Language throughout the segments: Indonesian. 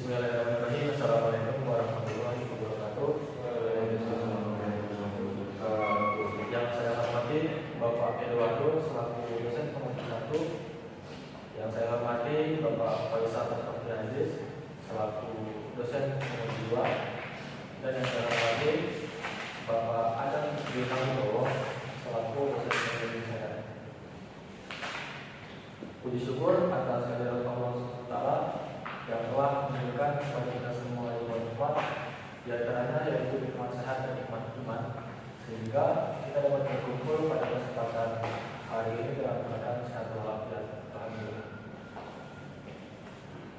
Bismillahirrahmanirrahim. Assalamualaikum warahmatullahi wabarakatuh. Yang saya hormati Bapak Eduardo selaku dosen pengampu 1, yang saya hormati Bapak Faisal Aziz selaku dosen pengampu 2, dan yang saya hormati Bapak Adam Wibowo selaku dosen pengampu saya. Puji syukur atas kehadirat Allah SWT yang telah memberikan kepada kita semua nikmat, di antaranya yaitu nikmat sehat dan nikmat iman, sehingga kita dapat berkumpul pada kesempatan hari ini dalam keadaan sehat walafiat. Alhamdulillah.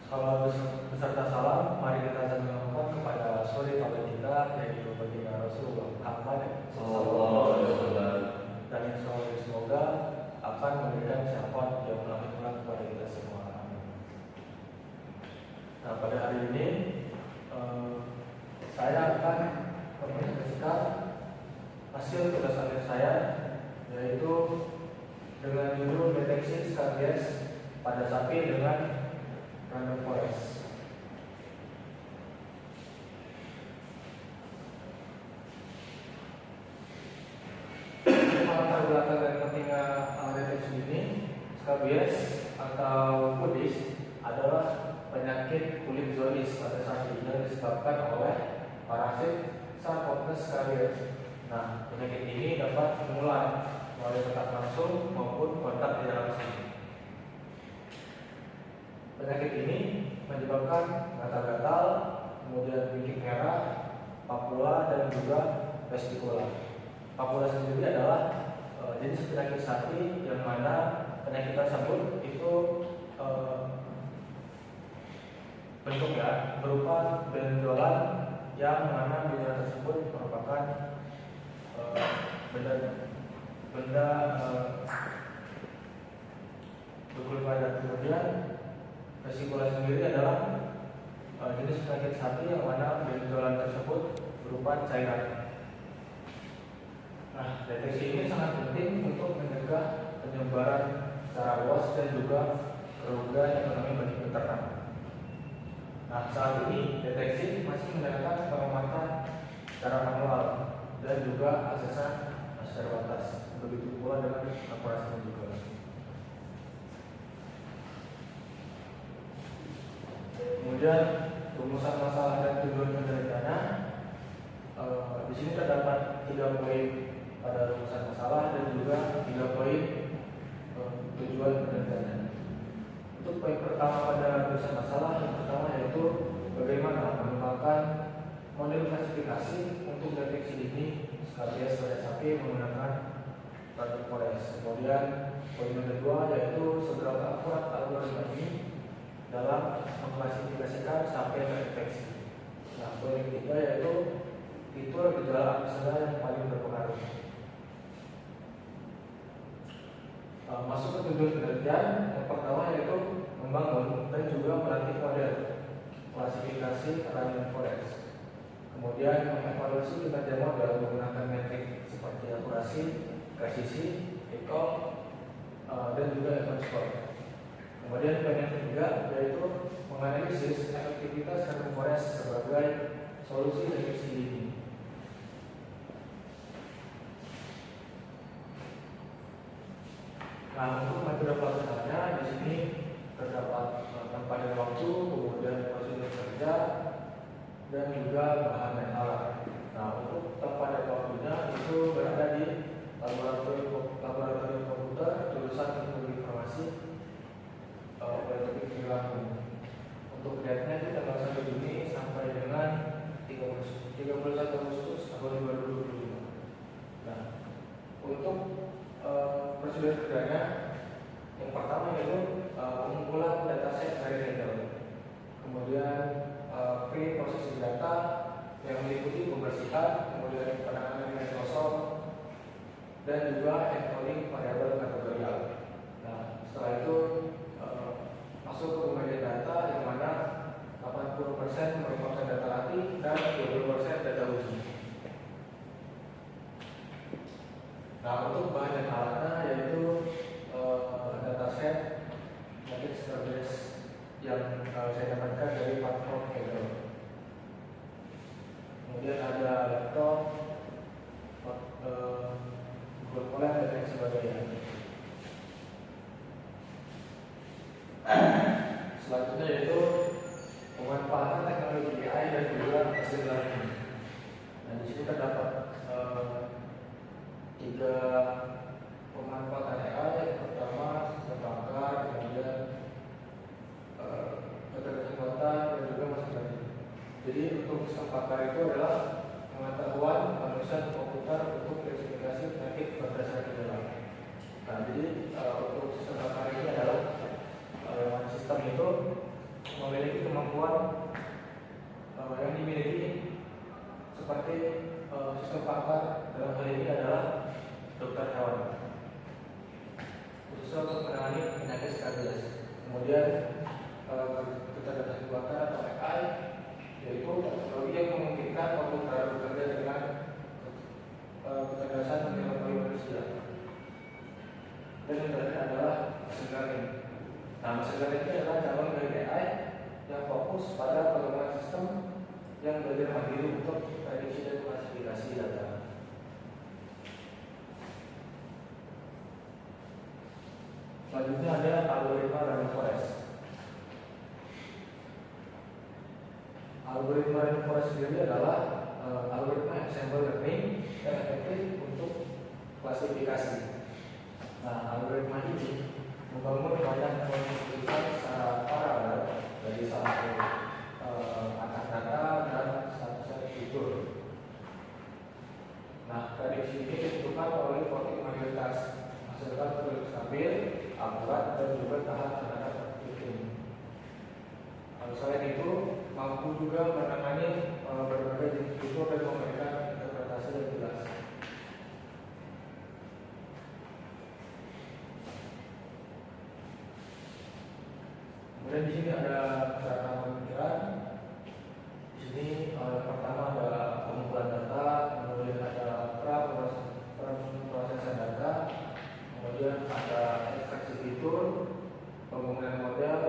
Salawat beserta salam, mari kita sampaikan kepada suri tauhid kita, yaitu baginda Rasulullah Muhammad SAW, dan semoga akan memberikan syafaat yang mulia kepada kita semua. Nah, pada hari ini saya akan mempresentasikan hasil tugas akhir saya, yaitu dengan judul deteksi skabies pada sapi dengan random forest. Latar belakang dari pentingnya deteksi ini, skabies atau kudis adalah penyakit kulit zoonosis pada sapi yang disebabkan oleh parasit Sarcoptes caries. Nah, penyakit ini dapat menular melalui kontak langsung maupun kontak tidak langsung. Penyakit ini menyebabkan gatal-gatal, kemudian bingkit merah, papula, dan juga vesicula. Papula sendiri adalah jenis penyakit sapi yang mana penyakit tersebut itu bentuknya berupa benjolan yang mana benjolan tersebut merupakan benda berkulit padat. Kemudian vesicula sendiri adalah jenis penyakit sapi yang mana benjolan tersebut berupa cairan. Nah, deteksi ini sangat penting untuk mencegah penyebaran secara luas dan juga kerugian ekonomi bagi peternak. Nah, saat ini deteksi masih menggunakan pengamatan secara manual dan juga aksesan masih terbatas. Begitu pula dengan akurasinya juga. Kemudian rumusan masalah dan tujuan penelitiannya, di sini terdapat 3 poin pada rumusan masalah dan juga 3 poin tujuan penelitiannya. Untuk poin pertama pada rumusan masalah, yang pertama yaitu bagaimana mengembangkan model klasifikasi untuk deteksi dini skabies pada sapi menggunakan random forest. Kemudian poin yang kedua yaitu seberapa akurat algoritma ini dalam mengklasifikasikan sapi yang terinfeksi. Nah, poin yang ketiga yaitu fitur gejala apa saja yang paling berpengaruh. Masuk ke tujuan penelitian, yang pertama yaitu membangun dan juga melatih model klasifikasi random forest. Kemudian mengevaluasi kinerja model menggunakan metrik seperti akurasi, presisi, recall, dan juga event score. Kemudian poin yang ketiga yaitu menganalisis efektivitas random forest sebagai solusi deteksi dini. Nah, untuk metode pelaksanaannya di sini terdapat tempat dan waktu, kemudian prosedur kerja, dan juga bahan dan alat. Nah, untuk tempat dan waktunya itu berada di laboratorium komputer jurusan teknologi informasi Politeknik Trisakti. Untuk date-nya itu tanggal 1 Juni sampai dengan 31 Agustus tahun 2025. Nah, untuk prosedur kerjanya, yang pertama yaitu pengumpulan dataset dari handle, kemudian pre-processing data yang meliputi pembersihan, kemudian penanganan Microsoft, dan juga encoding variabel kategorial. Nah, setelah itu masuk ke pembagian data yang mana 80% merupakan data latih dan 20% data uji. Nah, untuk bahan dan alatnya yaitu dataset Matrix Skabies yang saya dapatkan dari platform sebagainya. Selanjutnya yaitu pemanfaatan teknologi AI dan juga machine learning. Nah, di sini terdapat tiga pemanfaatan AI. Yang pertama sistem pakar, kemudian kecerdasan buatan dan juga machine learning. Jadi untuk sistem pakar itu adalah pengetahuan manusia atau komputer untuk klasifikasi penyakit berdasarkan gejala. Nah, jadi untuk sistem pakar ini adalah sistem itu memiliki kemampuan yang dimiliki seperti sistem pakar dalam hal ini adalah dokter hewan, khususnya untuk menangani penyakit skabies. Kemudian kecerdasan buatan atau AI, yaitu teknologi yang memungkinkan komputer bekerja dengan kecerdasan menyerupai manusia. Dan yang terakhir adalah machine learning. Nah, machine learning ini adalah cabang dari AI yang fokus pada pengembangan sistem yang belajar mandiri untuk prediksi dan klasifikasi data. Selanjutnya ada algoritma random forest. Algoritma random forest sendiri adalah algoritma ensemble learning yang efektif untuk klasifikasi. Nah, algoritma ini membangun banyak keputusan secara paralel dari satu acak data dan satu set fitur. Nah, prediksi ini ditentukan oleh voting mayoritas, menghasilkan produk stabil, akurat, dan juga tahan terhadap iklim. Selain itu, mampu juga menangani berbagai jenis fitur dan memberikan interpretasi yang jelas. Kemudian di sini ada cara pemikiran. Di sini pertama ada pengumpulan data, kemudian ada proses data, kemudian ada ekstraksi fitur, pembangunan model,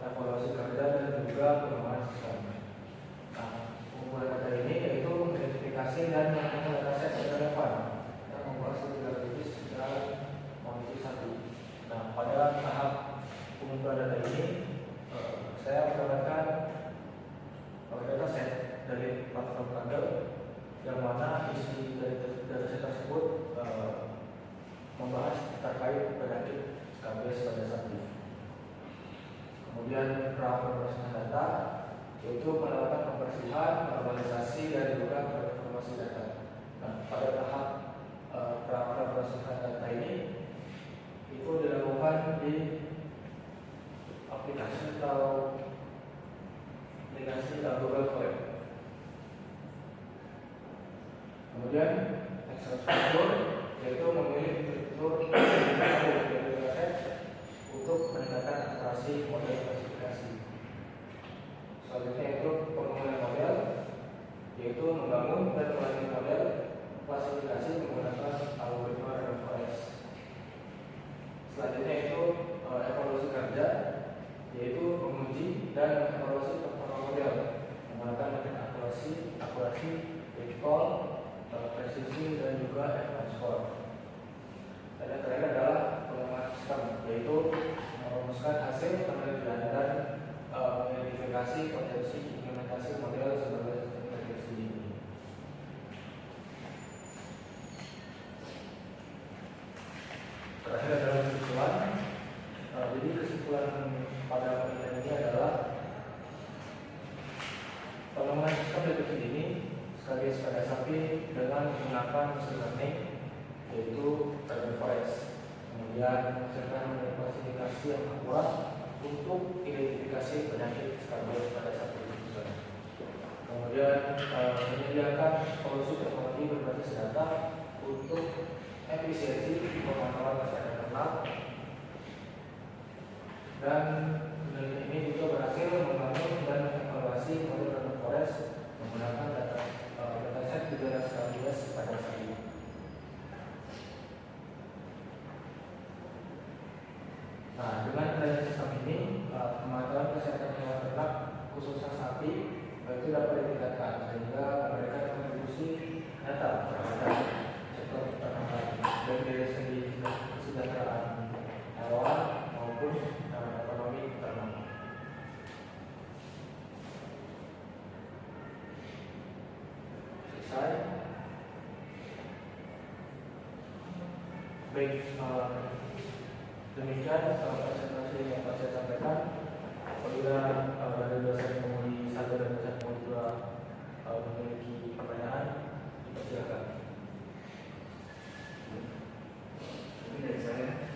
evaluasi kerja, dan juga pengembangan sistem. Nah, pengumpulan data ini yaitu mengidentifikasi dan mengumpulkan dataset yang relevan yang membahas strategis secara monetisasi. Nah, pada tahap pengumpulan data ini saya mendapatkan dataset dari platform Kaggle yang mana isi dari dataset tersebut membahas terkait penyakit skabies pada sapi. Kemudian pra pemrosesan data yaitu melakukan pembersihan, normalisasi, dan juga transformasi data. Nah, pada tahap pra pemrosesan data ini itu dilakukan di aplikasi atau aplikasi Google Colab. Kemudian ekstraksi fitur yaitu memilih fitur dari dataset untuk meningkatkan akurasi model klasifikasi. Selanjutnya itu pembangunan model, yaitu membangun dan melatih model klasifikasi menggunakan algoritma random forest. Selanjutnya itu evaluasi kerja, yaitu menguji dan mengevaluasi performa model menggunakan metode akurasi, recall, presisi, dan juga advanced score. Dan yang terakhir adalah pengembangan sistem, yaitu merumuskan hasil penelitian dan mengidentifikasi potensi implementasi model sebagai sistem prediksi ini. Terakhir adalah kesimpulan. Jadi kesimpulan pada penelitian ini adalah pengembangan sistem prediksi ini skabies pada sapi dengan menggunakan machine learning, yaitu random forest. Kemudian menghasilkan klasifikasi yang akurat untuk identifikasi penyakit skabies pada sapi. Kemudian menyediakan solusi teknologi berbasis data untuk efisiensi pemantauan kesehatan ternak. Dan penelitian ini juga berhasil membangun dan mengevaluasi model random forest menggunakan dataset gejala skabies pada sapi. Nah, dengan adanya sistem ini, pemantauan kesehatan hewan ternak khususnya sapi itu dapat ditingkatkan sehingga memberikan kontribusi nyata terhadap sektor peternakan dan diri sendiri Baik, demikian presentasi yang dapat saya sampaikan. Apabila dari dosen pemuli 1 dan dosen pemuli 2 memiliki pertanyaan, silakan. Ini dari saya,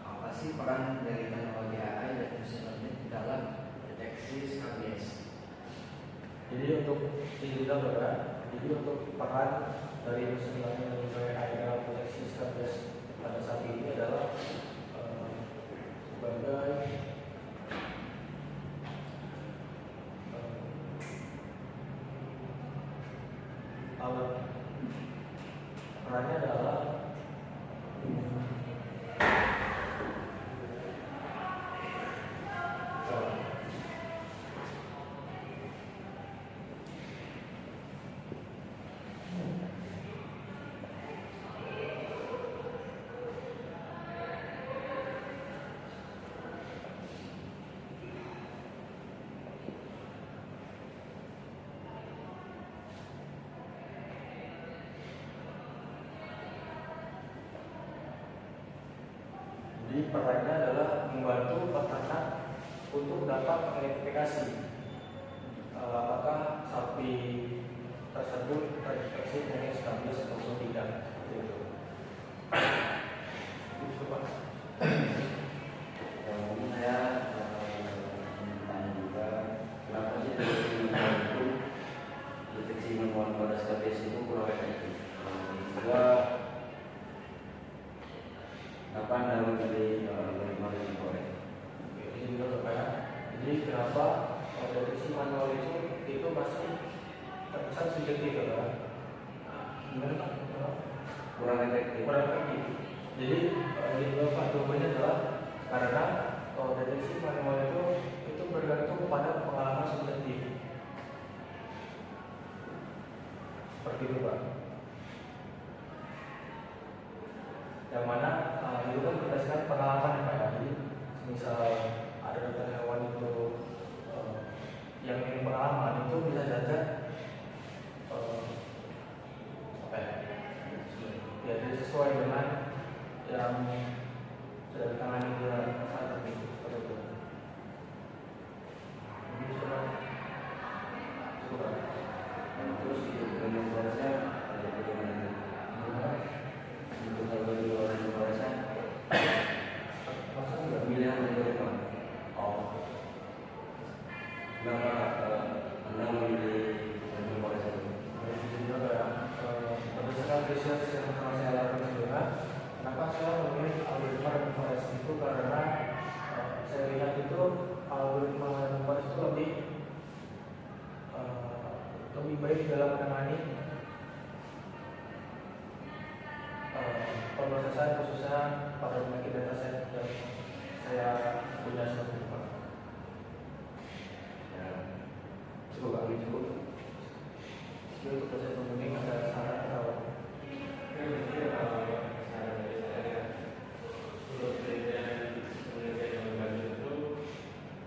apa sih peran dari teknologi AI dan machine learning dalam deteksi skabies? Jadi untuk peran dari machine learning dan juga AI dalam deteksi skabies pada saat ini adalah sebagai alat. Perannya adalah perannya adalah membantu peternak untuk dapat mengidentifikasi apakah sapi tersebut terinfeksi dengan skabies ataupun tidak. Seperti itu. Mungkin saya bertanya juga, kenapa sih deteksi manual pada skabies itu kurang efektif? Juga apa Anda memilih algoritma yang korek? Jadi dulu ya. Jadi kenapa deteksi manual itu masih terkesan subjektif ya? Gimana Pak? Kurang efektif. Kurang efektif. Jadi jawabannya adalah karena deteksi manual itu bergantung pada pengalaman subjektif. Seperti itu Pak. Yang mana itu kan berdasarkan pengalaman ya Pak. Jadi misal ada dokter hewan itu yang minim pengalaman itu bisa saja jadi sesuai dengan yang sudah ditangani dia saat tertentu seperti itu. Mungkin cukup. Terus untuk prosesnya bagaimana? Untuk algoritma prosesnya pemilihan algoritma. Kenapa Anda memilih algoritma prosesnya? Berdasarkan research yang telah saya lakukan sebelumnya, kenapa saya memilih algoritma random forest itu karena saya lihat itu algoritma random forest itu lebih baik dalam menangani pemrosesan khususnya pada penyakit dataset yang saya punya seperti itu. Ya, cukup. Untuk proses pembimbing ada saran atau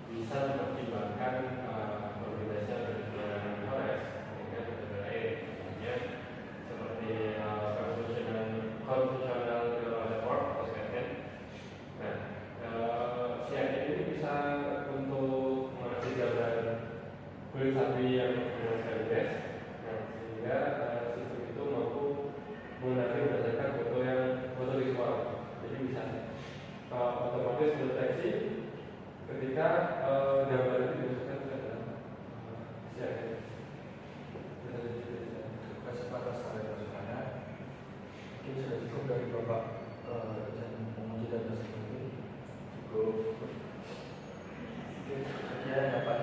bisa mempertimbangkan kombinasi dengan forest, seperti konvensional network OCN. Nah, CN ini bisa untuk mengasih gambaran kulit sapi yang dengan skabies, sehingga sistem itu mampu menggunakan berdasarkan foto visual. Jadi bisa otomatis mendeteksi ketika gambar itu dimasukkan ke dalam CN. kesempatan saya masukannya mungkin sudah cukup dari Bapak dan menguji dan cukup. Mungkin sekian dapat